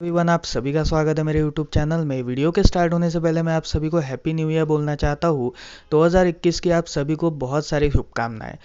Everyone, आप सभी का स्वागत है मेरे यूट्यूब चैनल में। वीडियो के स्टार्ट होने से पहले मैं आप सभी को हैप्पी न्यू ईयर बोलना चाहता हूँ। 2021 की आप सभी को बहुत सारी शुभकामनाएं।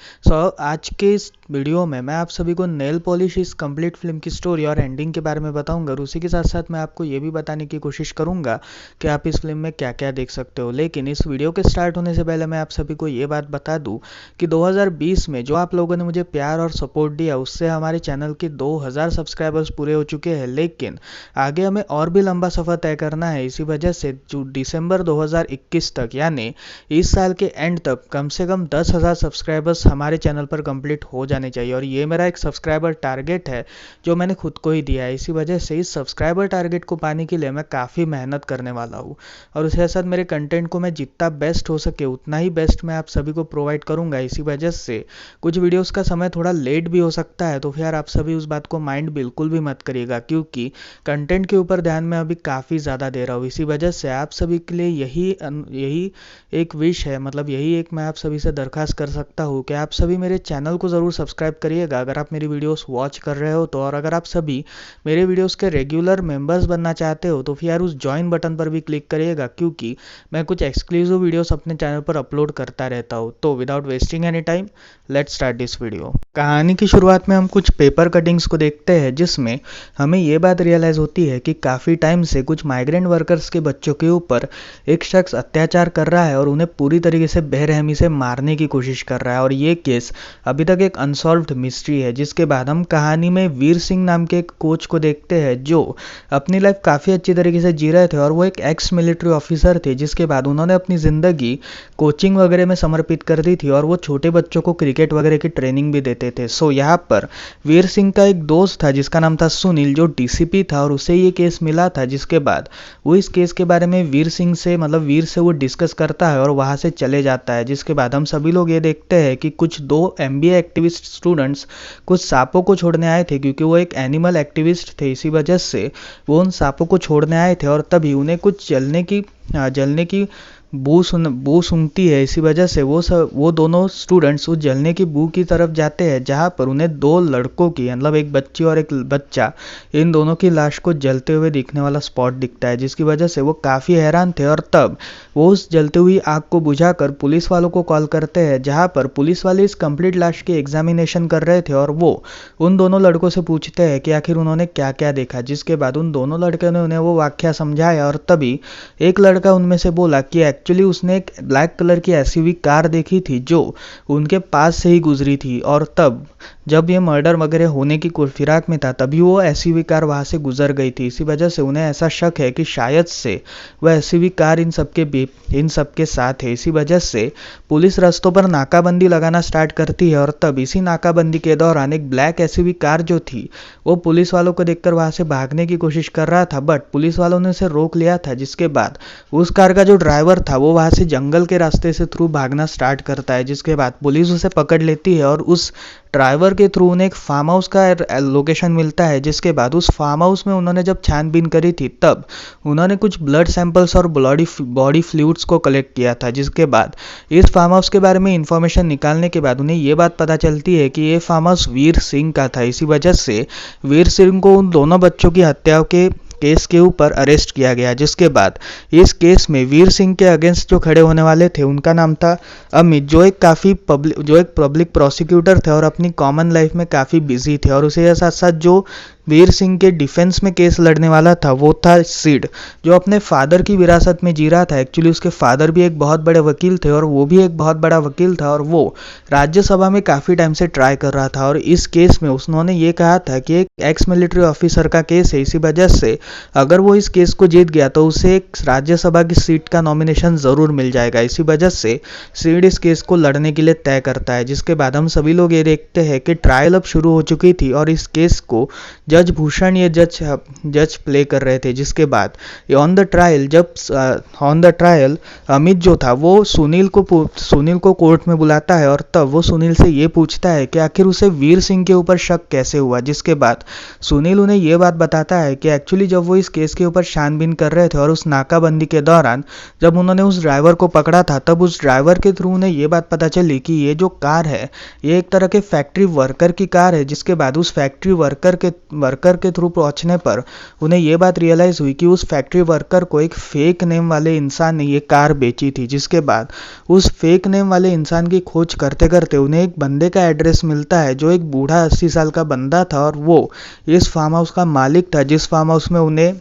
आज के इस वीडियो में मैं आप सभी को नेल पॉलिश इस कंप्लीट फिल्म की स्टोरी और एंडिंग के बारे में बताऊंगा और उसी के साथ साथ मैं आपको ये भी बताने की कोशिश करूंगा कि आप इस फिल्म में क्या क्या देख सकते हो। लेकिन इस वीडियो के स्टार्ट होने से पहले मैं आप सभी को ये बात बता दूँ कि 2020 में जो आप लोगों ने मुझे प्यार और सपोर्ट दिया उससे हमारे चैनल के 2000 सब्सक्राइबर्स पूरे हो चुके हैं। लेकिन आगे हमें और भी लंबा सफ़र तय करना है। इसी वजह से जो दिसंबर 2021 तक यानी इस साल के एंड तक कम से कम 10,000 सब्सक्राइबर्स हमारे चैनल पर कंप्लीट हो जाने चाहिए और ये मेरा एक सब्सक्राइबर टारगेट है जो मैंने खुद को ही दिया है। इसी वजह से इस सब्सक्राइबर टारगेट को पाने के लिए मैं काफ़ी मेहनत करने वाला हूँ और उसके साथ मेरे कंटेंट को मैं जितना बेस्ट हो सके उतना ही बेस्ट मैं आप सभी को प्रोवाइड करूँगा। इसी वजह से कुछ वीडियोस का समय थोड़ा लेट भी हो सकता है, तो फिर आप सभी उस बात को माइंड बिल्कुल भी मत करिएगा क्योंकि कंटेंट के ऊपर ध्यान मैं अभी काफ़ी ज़्यादा दे रहा हूँ। इसी वजह से आप सभी के लिए यही एक विश है, मतलब यही एक मैं आप सभी से दरख्वास्त कर सकता हूँ कि आप सभी मेरे चैनल को ज़रूर सब्सक्राइब करिएगा अगर आप मेरी वीडियोस वॉच कर रहे हो तो। और अगर आप सभी मेरे वीडियोस के रेगुलर मेंबर्स बनना चाहते हो तो फिर यार उस ज्वाइन बटन पर भी क्लिक करिएगा क्योंकि मैं कुछ एक्सक्लूसिव वीडियोस अपने चैनल पर अपलोड करता रहता हूँ। तो without wasting any time let's start this video. कहानी की शुरुआत में हम कुछ पेपर कटिंग्स को देखते हैं जिसमें हमें ये बात रियलाइज़ होती है कि काफ़ी टाइम से कुछ माइग्रेंट वर्कर्स के बच्चों के ऊपर एक शख्स अत्याचार कर रहा है और उन्हें पूरी तरीके से बेरहमी से मारने की कोशिश कर रहा है और ये केस अभी तक एक अनसॉल्व्ड मिस्ट्री है। जिसके बाद हम कहानी में वीर सिंह नाम के एक कोच को देखते हैं जो अपनी लाइफ काफ़ी अच्छी तरीके से जी रहे थे और वो एक एक्स मिलिट्री ऑफिसर थे। जिसके बाद उन्होंने अपनी ज़िंदगी कोचिंग वगैरह में समर्पित कर दी थी और वो छोटे बच्चों को क्रिकेट वगैरह की ट्रेनिंग भी देते थे। सो यहाँ पर वीर सिंह का एक दोस्त था जिसका नाम था सुनील, जो डीसीपी था और उसे ये केस मिला था। जिसके बाद वो इस केस के बारे में वीर से वो डिस्कस करता है और वहाँ से चले जाता है। जिसके बाद हम सभी लोग ये देखते हैं कि कुछ दो एमबीए एक्टिविस्ट स्टूडेंट्स कुछ सांपों को छोड़ने आए थे क्योंकि वो एक एनिमल एक्टिविस्ट थे। इसी वजह से वो उन सांपों को छोड़ने आए थे और तभी उन्हें कुछ जलने की बू सूंघती है। इसी वजह से वो दोनों स्टूडेंट्स उस जलने की बू की तरफ जाते हैं जहाँ पर उन्हें दो लड़कों की मतलब एक बच्ची और एक बच्चा, इन दोनों की लाश को जलते हुए दिखने वाला स्पॉट दिखता है। जिसकी वजह से वो काफ़ी हैरान थे और तब वो उस जलती हुई आग को बुझाकर पुलिस वालों को कॉल करते हैं जहाँ पर पुलिस वाले इस कंप्लीट लाश की एग्जामिनेशन कर रहे थे और वो उन दोनों लड़कों से पूछते हैं कि आखिर उन्होंने क्या क्या देखा। जिसके बाद उन दोनों लड़कों ने उन्हें वो वाकया समझाया और तभी एक लड़का उनमें से बोला कि एक्चुअली उसने एक ब्लैक कलर की एसयूवी कार देखी थी जो उनके पास से ही गुजरी थी और तब जब ये मर्डर वगैरह होने की फिराक में था तभी वो एसयूवी कार वहाँ से गुजर गई थी। इसी वजह से उन्हें ऐसा शक है कि शायद से वह एसयूवी कार इन सबके साथ है। इसी वजह से पुलिस रास्तों पर नाकाबंदी लगाना स्टार्ट करती है और तब इसी नाकाबंदी के दौरान एक ब्लैक एसयूवी कार जो थी वो पुलिस वालों को देखकर वहाँ से भागने की कोशिश कर रहा था, बट पुलिस वालों ने उसे रोक लिया था। जिसके बाद उस कार का जो ड्राइवर था वो वहाँ से जंगल के रास्ते से थ्रू भागना स्टार्ट करता है। जिसके बाद पुलिस उसे पकड़ लेती है और उस ड्राइवर के थ्रू उन्हें एक फार्म हाउस का लोकेशन मिलता है। जिसके बाद उस फार्म हाउस में उन्होंने जब छानबीन करी थी तब उन्होंने कुछ ब्लड सैंपल्स और बॉडी फ्लूइड्स को कलेक्ट किया था। जिसके बाद इस फार्म हाउस के बारे में इंफॉर्मेशन निकालने के बाद उन्हें ये बात पता चलती है कि ये फार्म हाउस वीर सिंह का था। इसी वजह से वीर सिंह को उन दोनों बच्चों की हत्याओं के केस के ऊपर अरेस्ट किया गया। जिसके बाद इस केस में वीर सिंह के अगेंस्ट जो खड़े होने वाले थे उनका नाम था अमित, जो एक पब्लिक प्रोसिक्यूटर थे और अपनी कॉमन लाइफ में काफ़ी बिजी थे। और उसे साथ साथ जो वीर सिंह के डिफेंस में केस लड़ने वाला था वो था सिड, जो अपने फादर की विरासत में जी रहा था। एक्चुअली उसके फादर भी एक बहुत बड़े वकील थे और वो भी एक बहुत बड़ा वकील था और वो राज्यसभा में काफ़ी टाइम से ट्राई कर रहा था। और इस केस में उन्होंने ये कहा था कि एक एक्स मिलिट्री ऑफिसर का केस है, इसी वजह से अगर वो इस केस को जीत गया तो उसे एक राज्यसभा की सीट का नॉमिनेशन ज़रूर मिल जाएगा। इसी वजह से सिड इस केस को लड़ने के लिए तय करता है। जिसके बाद हम सभी लोग ये देखते हैं कि ट्रायल अब शुरू हो चुकी थी और इस केस को जज भूषण ये जज प्ले कर रहे थे। जिसके बाद ऑन द ट्रायल अमित जो था वो सुनील को कोर्ट में बुलाता है और तब वो सुनील से ये पूछता है कि आखिर उसे वीर सिंह के ऊपर शक कैसे हुआ। जिसके बाद सुनील उन्हें ये बात बताता है कि एक्चुअली जब वो इस केस के ऊपर छानबीन कर रहे थे और उस नाकाबंदी के दौरान जब उन्होंने उस ड्राइवर को पकड़ा था तब उस ड्राइवर के थ्रू उन्हें ये बात पता चली कि ये जो कार है ये एक तरह के फैक्ट्री वर्कर की कार है। जिसके बाद उस फैक्ट्री वर्कर के थ्रू पहुंचने पर उन्हें ये बात रियलाइज हुई कि उस फैक्ट्री वर्कर को एक फेक नेम वाले इंसान ने ये कार बेची थी, जिसके बाद उस फेक नेम वाले इंसान की खोज करते करते उन्हें एक बंदे का एड्रेस मिलता है जो एक बूढ़ा 80 साल का बंदा था और वो इस फार्म हाउस का मालिक था, जिस फार्म हाउस में उन्हें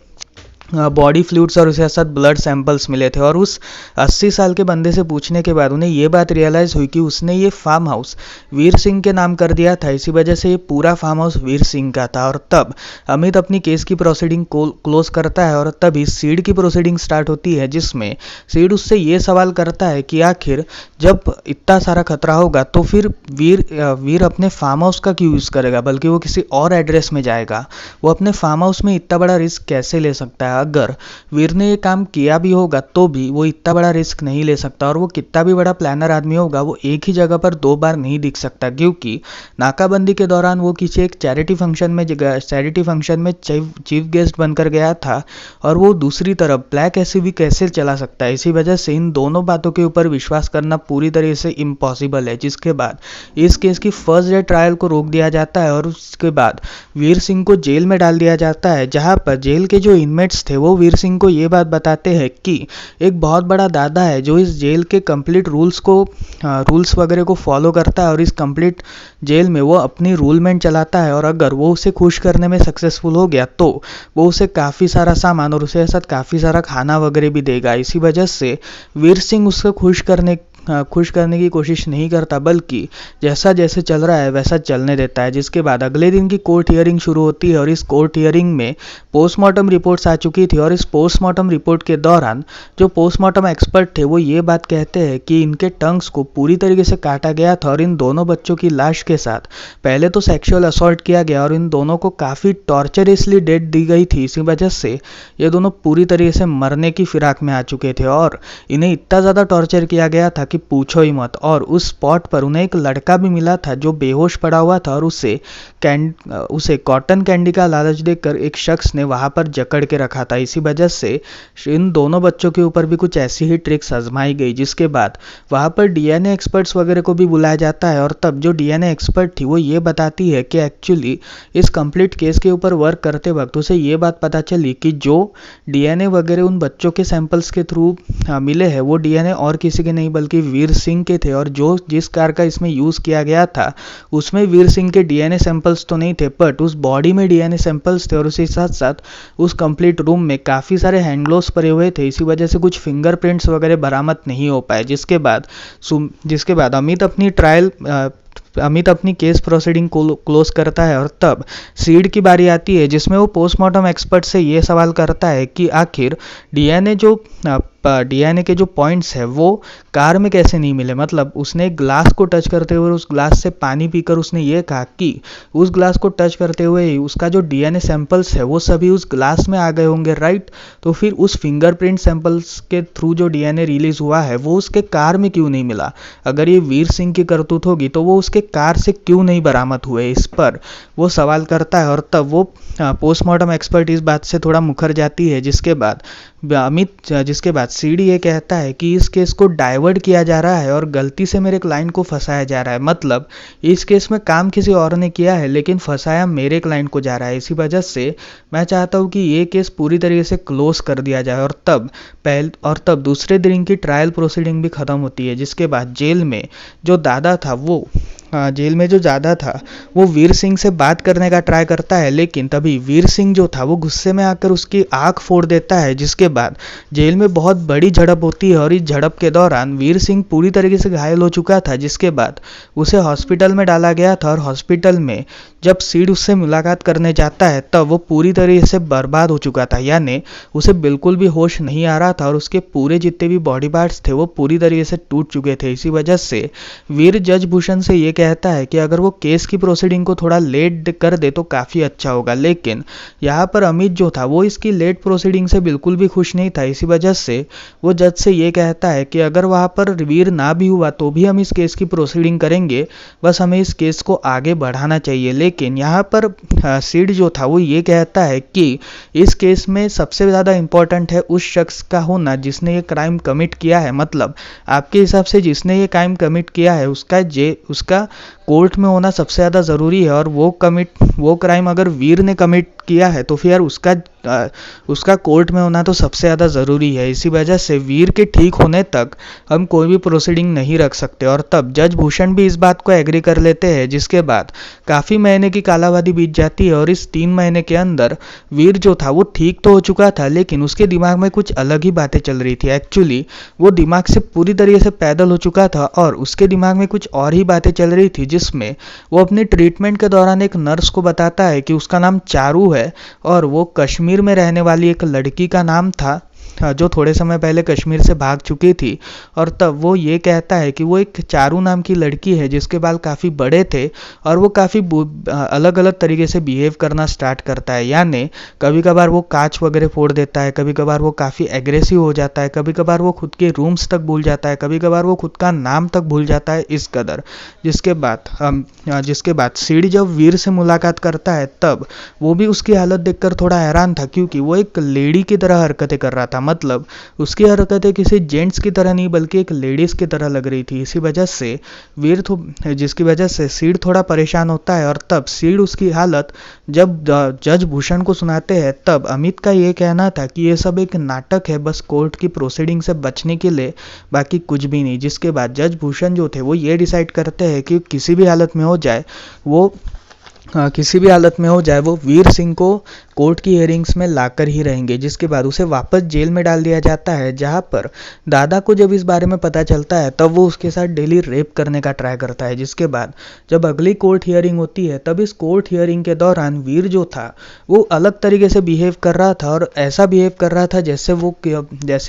बॉडी फ्लूइड्स और उसके साथ ब्लड सैंपल्स मिले थे। और उस 80 साल के बंदे से पूछने के बाद उन्हें ये बात रियलाइज़ हुई कि उसने ये फार्म हाउस वीर सिंह के नाम कर दिया था, इसी वजह से ये पूरा फार्म हाउस वीर सिंह का था। और तब अमित अपनी केस की प्रोसीडिंग को क्लोज करता है और तभी सीड की प्रोसीडिंग स्टार्ट होती है, जिसमें सीड उससे ये सवाल करता है कि आखिर जब इतना सारा खतरा होगा तो फिर वीर अपने फार्म हाउस का क्यों यूज़ करेगा, बल्कि वो किसी और एड्रेस में जाएगा। वो अपने फार्म हाउस में इतना बड़ा रिस्क कैसे ले सकता है? अगर वीर ने ये काम किया भी होगा तो भी वो इतना बड़ा रिस्क नहीं ले सकता, और वो कितना भी बड़ा प्लानर आदमी होगा वो एक ही जगह पर 2 बार नहीं दिख सकता, क्योंकि नाकाबंदी के दौरान वो किसी एक चैरिटी फंक्शन में चीफ गेस्ट बनकर गया था और वो दूसरी तरफ ब्लैक एसयूवी कैसे चला सकता है। इसी वजह से इन दोनों बातों के ऊपर विश्वास करना पूरी तरह से इम्पॉसिबल है, जिसके बाद इस केस की फर्स्ट डे ट्रायल को रोक दिया जाता है और उसके बाद वीर सिंह को जेल में डाल दिया जाता है, जहां पर जेल के जो इनमेट्स थे वो वीर सिंह को ये बात बताते हैं कि एक बहुत बड़ा दादा है जो इस जेल के कंप्लीट रूल्स वगैरह को फॉलो करता है और इस कंप्लीट जेल में वो अपनी रूलमेंट चलाता है, और अगर वो उसे खुश करने में सक्सेसफुल हो गया तो वो उसे काफ़ी सारा सामान और उसके साथ काफ़ी सारा खाना वगैरह भी देगा। इसी वजह से वीर सिंह उसको खुश करने की कोशिश नहीं करता, बल्कि जैसा जैसे चल रहा है वैसा चलने देता है। जिसके बाद अगले दिन की कोर्ट हियरिंग शुरू होती है और इस कोर्ट हियरिंग में पोस्टमार्टम रिपोर्ट्स आ चुकी थी, और इस पोस्टमार्टम रिपोर्ट के दौरान जो पोस्टमार्टम एक्सपर्ट थे वो ये बात कहते हैं कि इनके टंग्स को पूरी तरीके से काटा गया था और इन दोनों बच्चों की लाश के साथ पहले तो सेक्सुअल असॉल्ट किया गया और इन दोनों को काफ़ी टॉर्चरसली डेथ दी गई थी। इसी वजह से ये दोनों पूरी तरीके से मरने की फिराक में आ चुके थे और इन्हें इतना ज़्यादा टॉर्चर किया गया था कि पूछो ही मत। और उस स्पॉट पर उन्हें एक लड़का भी मिला था जो बेहोश पड़ा हुआ था और उसे कॉटन कैंडी का लालच देकर एक शख्स ने वहां पर जकड़ के रखा था। इसी वजह से इन दोनों बच्चों के ऊपर भी कुछ ऐसी ही ट्रिक्स आजमाई गई, जिसके बाद वहां पर डीएनए एक्सपर्ट्स वगैरह को भी बुलाया जाता है। और तब जो डीएनए एक्सपर्ट थी वो ये बताती है कि एक्चुअली इस कंप्लीट केस के ऊपर वर्क करते वक्त उसे ये बात पता चली कि जो डीएनए वगैरह उन बच्चों के सैंपल्स के थ्रू मिले हैं वो डीएनए और किसी के नहीं बल्कि वीर सिंह के थे, और जिस कार का इसमें यूज़ किया गया था उसमें वीर सिंह के डीएनए सैंपल्स तो नहीं थे, बट उस बॉडी में डीएनए सैंपल्स थे और उसके साथ साथ उस कंप्लीट रूम में काफ़ी सारे हैंड ग्लोव्स पड़े हुए थे। इसी वजह से कुछ फिंगरप्रिंट्स वगैरह बरामद नहीं हो पाए, जिसके बाद अमित अपनी केस प्रोसीडिंग को क्लोज करता है। और तब सीड की बारी आती है, जिसमें वो पोस्टमार्टम एक्सपर्ट से ये सवाल करता है कि आखिर डीएनए के जो पॉइंट्स है वो कार में कैसे नहीं मिले। मतलब उसने एक ग्लास को टच करते हुए उस ग्लास से पानी पीकर उसने ये कहा कि उस ग्लास को टच करते हुए ही उसका जो डीएनए सैंपल्स है वो सभी उस ग्लास में आ गए होंगे, राइट। तो फिर उस फिंगरप्रिंट सैंपल्स के थ्रू जो डीएनए रिलीज हुआ है वो उसके कार में क्यों नहीं मिला? अगर ये वीर सिंह की करतूत होगी तो वो उसके कार से क्यों नहीं बरामद हुए, इस पर वो सवाल करता है। और तब वो पोस्टमार्टम एक्सपर्ट इस बात से थोड़ा मुकर जाती है, जिसके बाद सीडी ये कहता है कि इस केस को डाइवर्ट किया जा रहा है और गलती से मेरे क्लाइंट को फंसाया जा रहा है। मतलब इस केस में काम किसी और ने किया है लेकिन फंसाया मेरे क्लाइंट को जा रहा है। इसी वजह से मैं चाहता हूँ कि ये केस पूरी तरीके से क्लोज कर दिया जाए। और तब दूसरे दिन की ट्रायल प्रोसीडिंग भी खत्म होती है, जिसके बाद जेल में जो दादा था वो वीर सिंह से बात करने का ट्राई करता है, लेकिन तभी वीर सिंह जो था वो गुस्से में आकर उसकी आंख फोड़ देता है, जिसके बाद जेल में बहुत बड़ी झड़प होती है। और इस झड़प के दौरान वीर सिंह पूरी तरीके से घायल हो चुका था, जिसके बाद उसे हॉस्पिटल में डाला गया था। और हॉस्पिटल में जब सीड उससे मुलाकात करने जाता है तब वो पूरी तरीके से बर्बाद हो चुका था, यानी उसे बिल्कुल भी होश नहीं आ रहा था और उसके पूरे जितने भी बॉडी पार्ट्स थे वो पूरी तरीके से टूट चुके थे। इसी वजह से वीर जज भूषण से ये कहता है कि अगर वो केस की प्रोसीडिंग को थोड़ा लेट कर दे तो काफ़ी अच्छा होगा, लेकिन यहाँ पर अमित जो था वो इसकी लेट प्रोसीडिंग से बिल्कुल भी खुश नहीं था। इसी वजह से वो जज से ये कहता है कि अगर वहाँ पर वीर ना भी हुआ तो भी हम इस केस की प्रोसीडिंग करेंगे, बस हमें इस केस को आगे बढ़ाना चाहिए। लेकिन यहाँ पर सीड जो था वो ये कहता है कि इस केस में सबसे ज़्यादा इम्पोर्टेंट है उस शख्स का होना जिसने ये क्राइम कमिट किया है। मतलब आपके हिसाब से जिसने ये क्राइम कमिट किया है उसका कोर्ट में होना सबसे ज़्यादा ज़रूरी है, और वो क्राइम अगर वीर ने कमिट किया है तो फिर उसका कोर्ट में होना तो सबसे ज़्यादा ज़रूरी है। इसी वजह से वीर के ठीक होने तक हम कोई भी प्रोसीडिंग नहीं रख सकते। और तब जज भूषण भी इस बात को एग्री कर लेते हैं, जिसके बाद काफ़ी महीने की कालावधि बीत जाती है, और इस 3 महीने के अंदर वीर जो था वो ठीक तो हो चुका था, लेकिन उसके दिमाग में कुछ अलग ही बातें चल रही थी। एक्चुअली वो दिमाग से पूरी तरीके से पैदल हो चुका था, और उसके दिमाग में कुछ और ही बातें चल रही थी, जिसमें वो अपनी ट्रीटमेंट के दौरान एक नर्स को बताता है कि उसका नाम चारू है, और वो कश्मीर में रहने वाली एक लड़की का नाम था जो थोड़े समय पहले कश्मीर से भाग चुकी थी। और तब वो ये कहता है कि वो एक चारू नाम की लड़की है जिसके बाल काफ़ी बड़े थे, और वो काफ़ी अलग अलग तरीके से बिहेव करना स्टार्ट करता है। यानी कभी कभार वो कांच वगैरह फोड़ देता है, कभी कभार वो काफ़ी एग्रेसिव हो जाता है, कभी कभार वो खुद के रूम्स तक भूल जाता है, कभी कभार वो खुद का नाम तक भूल जाता है, इस कदर। जिसके बाद सीडी जब वीर से मुलाकात करता है, तब वो भी उसकी हालत देखकर थोड़ा हैरान था, क्योंकि वो एक लेडी की तरह हरकतें कर रहा था। मतलब उसकी हरकतें किसी जेंट्स की तरह नहीं बल्कि एक लेडीज की तरह लग रही थी। इसी वजह से जिसकी वजह से सीड थोड़ा परेशान होता है, और तब सीड उसकी हालत जब जज भूषण को सुनाते हैं, तब अमित का ये कहना था कि ये सब एक नाटक है, बस कोर्ट की प्रोसीडिंग से बचने के लिए, बाकी कुछ भी नहीं। जिसके बाद जज भूषण जो थे वो ये डिसाइड करते हैं कि किसी भी हालत में हो जाए वो वीर सिंह को कोर्ट की हियरिंग्स में लाकर ही रहेंगे। जिसके बाद उसे वापस जेल में डाल दिया जाता है, जहां पर दादा को जब इस बारे में पता चलता है तब वो उसके साथ डेली रेप करने का ट्राई करता है। जिसके बाद जब अगली कोर्ट हियरिंग होती है, तब इस कोर्ट हियरिंग के दौरान वीर जो था वो अलग तरीके से बिहेव कर रहा था, और ऐसा बिहेव कर रहा था जैसे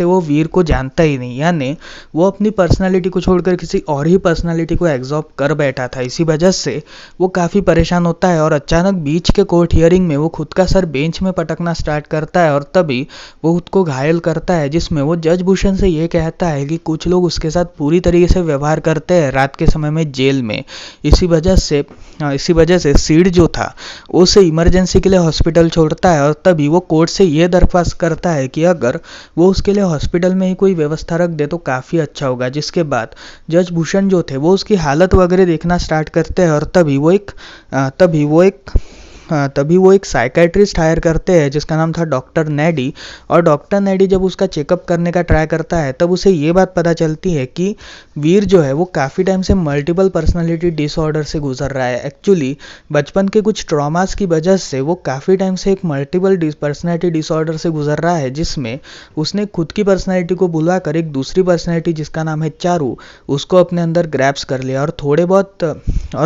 वो वीर को जानता ही नहीं। यानी वो अपनी पर्सनैलिटी को छोड़कर किसी और ही पर्सनैलिटी को एब्जॉर्ब कर बैठा था। इसी वजह से वो काफ़ी परेशान होता है, और अचानक बीच के कोर्ट हियरिंग में वो खुद का सर बेंच में पटकना स्टार्ट करता है, और तभी वो खुद को घायल करता है, जिसमें वो जज भूषण से ये कहता है कि कुछ लोग उसके साथ पूरी तरीके से व्यवहार करते हैं रात के समय में जेल में। इसी वजह से सीड जो था उसे इमरजेंसी के लिए हॉस्पिटल छोड़ता है, और तभी वो कोर्ट से ये दरख्वास्त करता है कि अगर वो उसके लिए हॉस्पिटल में ही कोई व्यवस्था रख दे तो काफ़ी अच्छा होगा। जिसके बाद जज भूषण जो थे वो उसकी हालत वगैरह देखना स्टार्ट करते हैं, और तभी वो एक साइकेट्रिस्ट हायर करते हैं जिसका नाम था डॉक्टर नेडी। और डॉक्टर नेडी जब उसका चेकअप करने का ट्राई करता है, तब उसे ये बात पता चलती है कि वीर जो है वो काफ़ी टाइम से मल्टीपल पर्सनालिटी डिसऑर्डर से गुजर रहा है। एक्चुअली बचपन के कुछ ट्रॉमास की वजह से वो काफ़ी टाइम से एक मल्टीपल पर्सनैलिटी डिसऑर्डर से गुजर रहा है, जिसमें उसने खुद की पर्सनैलिटी को भुलाकर एक दूसरी पर्सनैलिटी जिसका नाम है चारू, उसको अपने अंदर ग्रैब्स कर लिया। और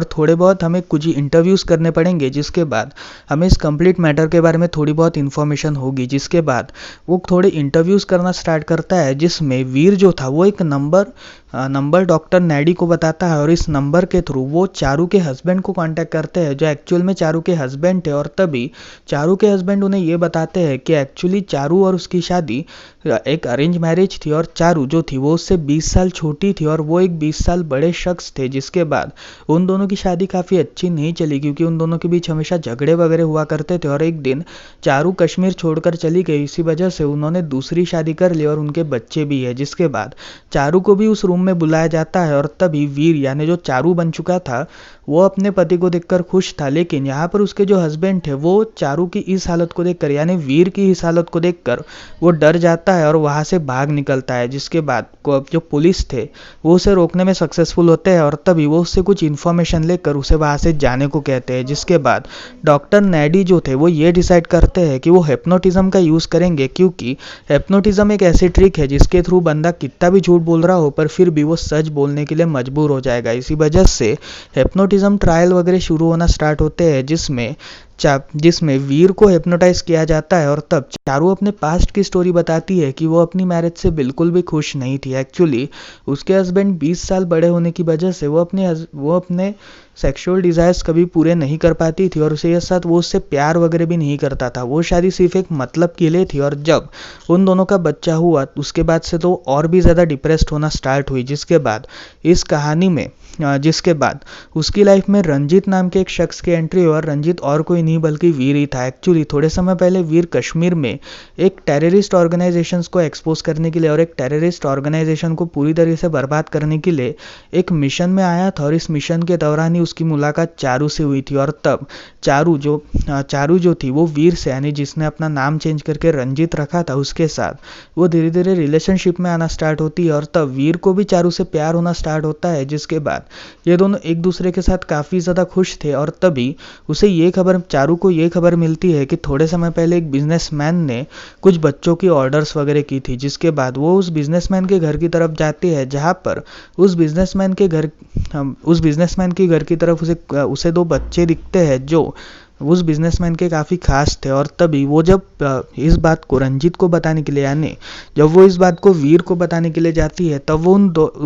थोड़े बहुत हमें कुछ इंटरव्यूज़ करने पड़ेंगे, जिसके बाद हमें इस कंप्लीट मैटर के बारे में थोड़ी बहुत इन्फॉर्मेशन होगी। जिसके बाद वो थोड़े इंटरव्यूज़ करना स्टार्ट करता है, जिसमें वीर जो था वो एक नंबर डॉक्टर नेडी को बताता है, और इस नंबर के थ्रू वो चारू के हस्बैंड को कांटेक्ट करते हैं जो एक्चुअल में चारू के हस्बैंड थे। और तभी चारू के हस्बैंड उन्हें ये बताते हैं कि एक्चुअली चारू और उसकी शादी एक अरेंज मैरिज थी, और चारू जो थी वो उससे 20 साल छोटी थी, और वो एक 20 साल बड़े शख्स थे। जिसके बाद उन दोनों की शादी काफ़ी अच्छी नहीं चली, क्योंकि उन दोनों के बीच हमेशा झगड़े वगैरह हुआ करते थे, और एक दिन चारू कश्मीर छोड़कर चली गई। इसी वजह से उन्होंने दूसरी शादी कर ली, और उनके बच्चे भी है। जिसके बाद चारू को भी उस रूम में बुलाया जाता है, और तभी वीर यानी जो चारू बन चुका था वो अपने पति को देखकर खुश था, लेकिन यहाँ पर उसके जो हस्बैंड थे वो चारू की इस हालत को देखकर यानी वीर की इस हालत को देखकर वो डर जाता है और वहाँ से भाग निकलता है। जिसके बाद जो पुलिस थे वो उसे रोकने में सक्सेसफुल होते हैं, और तभी वो उससे कुछ इन्फॉर्मेशन लेकर उसे वहाँ से जाने को कहते हैं। जिसके बाद डॉक्टर नेडी जो थे वो ये डिसाइड करते हैं कि वो हिप्नोटिज्म का यूज़ करेंगे, क्योंकि हिप्नोटिज्म एक ऐसी ट्रिक है जिसके थ्रू बंदा कितना भी झूठ बोल रहा हो पर फिर भी वो सच बोलने के लिए मजबूर हो जाएगा। इसी वजह से हिप्नोटिज्म ट्रायल वगैरह शुरू होना स्टार्ट होते हैं, जिसमें वीर को हिप्नोटाइज किया जाता है। और तब चारू अपने पास्ट की स्टोरी बताती है कि वो अपनी मैरिज से बिल्कुल भी खुश नहीं थी। एक्चुअली उसके हस्बैंड 20 साल बड़े होने की वजह से वो अपने सेक्सुअल डिज़ायर्स कभी पूरे नहीं कर पाती थी, और वो उससे प्यार वगैरह भी नहीं करता था। वो शादी सिर्फ एक मतलब के लिए थी, और जब उन दोनों का बच्चा हुआ उसके बाद से तो और भी ज़्यादा डिप्रेस्ड होना स्टार्ट हुई। जिसके बाद उसकी लाइफ में रंजीत नाम के एक शख्स की एंट्री हुई, और रंजीत और कोई नहीं बल्कि वीर ही था। एक्चुअली थोड़े समय पहले वीर कश्मीर में एक टेररिस्ट ऑर्गेनाइजेशंस को एक्सपोज करने के लिए और एक टेररिस्ट ऑर्गेनाइजेशन को पूरी तरीके से बर्बाद करने के लिए एक मिशन में आया था, और इस मिशन के दौरान ही उसकी मुलाकात चारू से हुई थी। और तब चारू जो थी वो वीर से, यानी जिसने अपना नाम चेंज करके रंजीत रखा था, उसके साथ वो धीरे धीरे रिलेशनशिप में आना स्टार्ट होती है। और तब वीर को भी चारू से प्यार होना स्टार्ट होता है, जिसके बाद ये दोनों एक दूसरे के साथ काफ़ी ज़्यादा खुश थे। और तभी चारू को ये खबर मिलती है कि थोड़े समय पहले एक बिजनेसमैन ने कुछ बच्चों की ऑर्डर्स वगैरह की थी, जिसके बाद वो उस बिजनेसमैन के घर की तरफ जाती है, जहाँ पर उस बिजनेसमैन के घर की तरफ उसे दो बच्चे दिखते हैं जो उस बिजनेसमैन के काफ़ी खास थे। और तभी वो जब इस बात को रंजीत को बताने के लिए, यानी जब वो इस बात को वीर को बताने के लिए जाती है, तब वो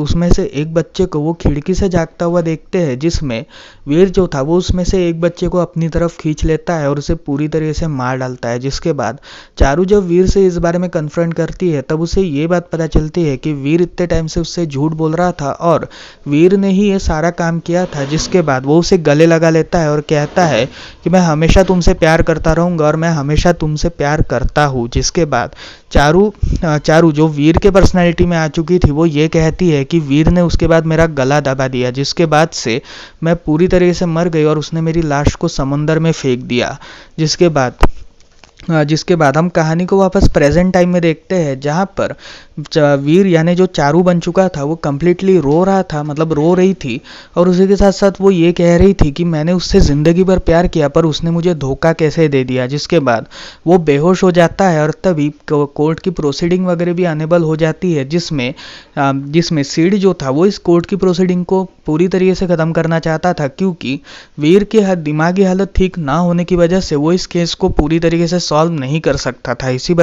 उसमें से एक बच्चे को वो खिड़की से जागता हुआ देखते हैं, जिसमें वीर जो था वो उसमें से एक बच्चे को अपनी तरफ खींच लेता है और उसे पूरी तरीके से मार डालता है। जिसके बाद चारू जब वीर से इस बारे में कन्फ्रंट करती है, तब उसे ये बात पता चलती है कि वीर इतने टाइम से उससे झूठ बोल रहा था और वीर ने ही ये सारा काम किया था। जिसके बाद वो उसे गले लगा लेता है और कहता है कि मैं हमेशा तुमसे प्यार करता रहूंगा और मैं हमेशा तुमसे प्यार करता हूँ। जिसके बाद चारू जो वीर के पर्सनालिटी में आ चुकी थी, वो ये कहती है कि वीर ने उसके बाद मेरा गला दबा दिया, जिसके बाद से मैं पूरी तरीके से मर गई और उसने मेरी लाश को समंदर में फेंक दिया। जिसके बाद हम कहानी को वापस प्रेजेंट टाइम में देखते हैं, जहाँ पर वीर यानी जो चारू बन चुका था वो कम्प्लीटली रो रहा था, मतलब रो रही थी, और उसी के साथ साथ वो ये कह रही थी कि मैंने उससे ज़िंदगी भर प्यार किया पर उसने मुझे धोखा कैसे दे दिया। जिसके बाद वो बेहोश हो जाता है और तभी कोर्ट की प्रोसीडिंग वगैरह भी अनेबल हो जाती है, जिसमें सीड जो था वो इस कोर्ट की प्रोसीडिंग को पूरी तरीके से ख़त्म करना चाहता था, क्योंकि वीर की दिमागी हालत ठीक ना होने की वजह से वो इस केस को पूरी तरीके से सॉल्व नहीं कर सकता था। इसी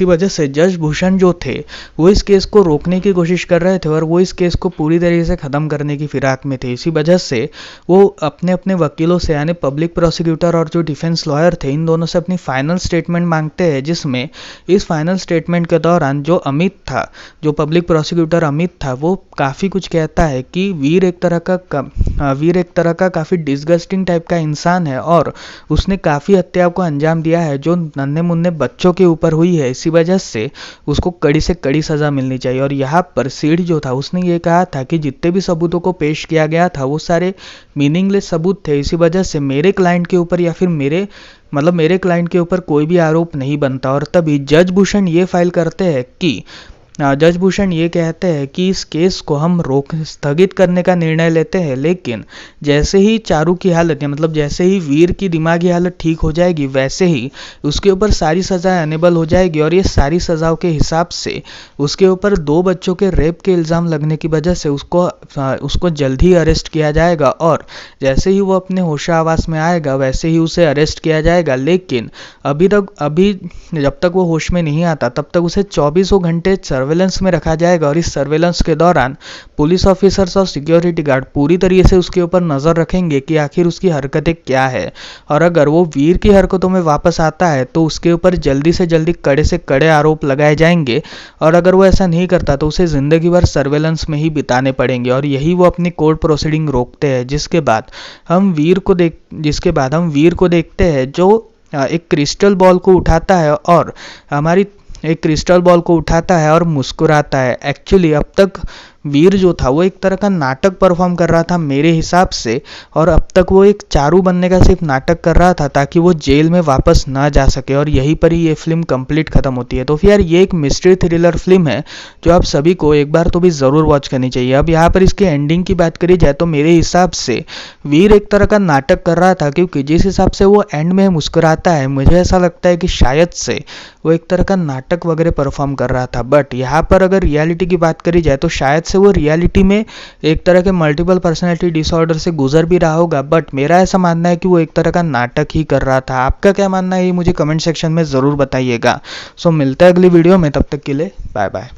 वजह से जज भूषण जो थे वो इस केस को रोकने की कोशिश कर रहे थे और वो इस केस को पूरी तरीके से ख़त्म करने की फिराक में थे। इसी वजह से वो अपने अपने वकीलों से, यानी पब्लिक प्रोसिक्यूटर और जो डिफेंस लॉयर थे, इन दोनों से अपनी फाइनल स्टेटमेंट मांगते हैं, जिसमें इस फाइनल स्टेटमेंट के दौरान जो पब्लिक प्रोसिक्यूटर अमित था, वो काफ़ी कुछ कहता है कि वीर एक तरह का काफ़ी डिस्गस्टिंग टाइप का इंसान है और उसने काफ़ी हत्याओं को अंजाम दिया है जो नन्हे मुन्ने बच्चों के ऊपर हुई है। इसी वजह से उसको कड़ी से कड़ी सज़ा मिलनी चाहिए। और यहाँ पर सीड जो था उसने ये कहा था कि जितने भी सबूतों को पेश किया गया था वो सारे मीनिंगलेस सबूत थे। इसी वजह से मेरे क्लाइंट के ऊपर या फिर मेरे क्लाइंट के ऊपर कोई भी आरोप नहीं बनता। और तभी जज भूषण ये कहते हैं कि इस केस को हम स्थगित करने का निर्णय लेते हैं, लेकिन जैसे ही चारू की हालत जैसे ही वीर की दिमागी हालत ठीक हो जाएगी, वैसे ही उसके ऊपर सारी सज़ाएं अनेबल हो जाएगी। और ये सारी सज़ाओं के हिसाब से उसके ऊपर 2 बच्चों के रेप के इल्ज़ाम लगने की वजह से उसको जल्द ही अरेस्ट किया जाएगा। और जैसे ही वो अपने होशाहवास में आएगा वैसे ही उसे अरेस्ट किया जाएगा। लेकिन अभी जब तक वो होश में नहीं आता तब तक उसे 24 घंटे सर्वेलेंस में रखा जाएगा। और इस सर्वेलेंस के दौरान पुलिस ऑफिसर्स और सिक्योरिटी गार्ड पूरी तरीके से उसके ऊपर नज़र रखेंगे कि आखिर उसकी हरकतें क्या है। और अगर वो वीर की हरकतों में वापस आता है तो उसके ऊपर जल्दी से जल्दी कड़े से कड़े आरोप लगाए जाएंगे, और अगर वो ऐसा नहीं करता तो उसे ज़िंदगी भर सर्वेलेंस में ही बिताने पड़ेंगे। और यही वो अपनी कोर्ट प्रोसीडिंग रोकते हैं। जिसके बाद हम वीर को देखते हैं जो एक क्रिस्टल बॉल को उठाता है और मुस्कुराता है। एक्चुअली अब तक वीर जो था वो एक तरह का नाटक परफॉर्म कर रहा था मेरे हिसाब से, और अब तक वो एक चारू बनने का सिर्फ नाटक कर रहा था ताकि वो जेल में वापस ना जा सके। और यहीं पर ही ये फिल्म कंप्लीट खत्म होती है। तो फिर यार ये एक मिस्ट्री थ्रिलर फिल्म है जो आप सभी को एक बार तो भी ज़रूर वॉच करनी चाहिए। अब यहाँ पर इसके एंडिंग की बात करी जाए तो मेरे हिसाब से वीर एक तरह का नाटक कर रहा था, क्योंकि जिस हिसाब से वो एंड में मुस्कुराता है, मुझे ऐसा लगता है कि शायद से वो एक तरह का नाटक वगैरह परफॉर्म कर रहा था। बट यहाँ पर अगर रियलिटी की बात करी जाए तो शायद से वो रियलिटी में एक तरह के मल्टीपल पर्सनैलिटी डिसऑर्डर से गुजर भी रहा होगा। बट मेरा ऐसा मानना है कि वो एक तरह का नाटक ही कर रहा था। आपका क्या मानना है ये मुझे कमेंट सेक्शन में ज़रूर बताइएगा। सो मिलता है अगली वीडियो में, तब तक के लिए बाय बाय।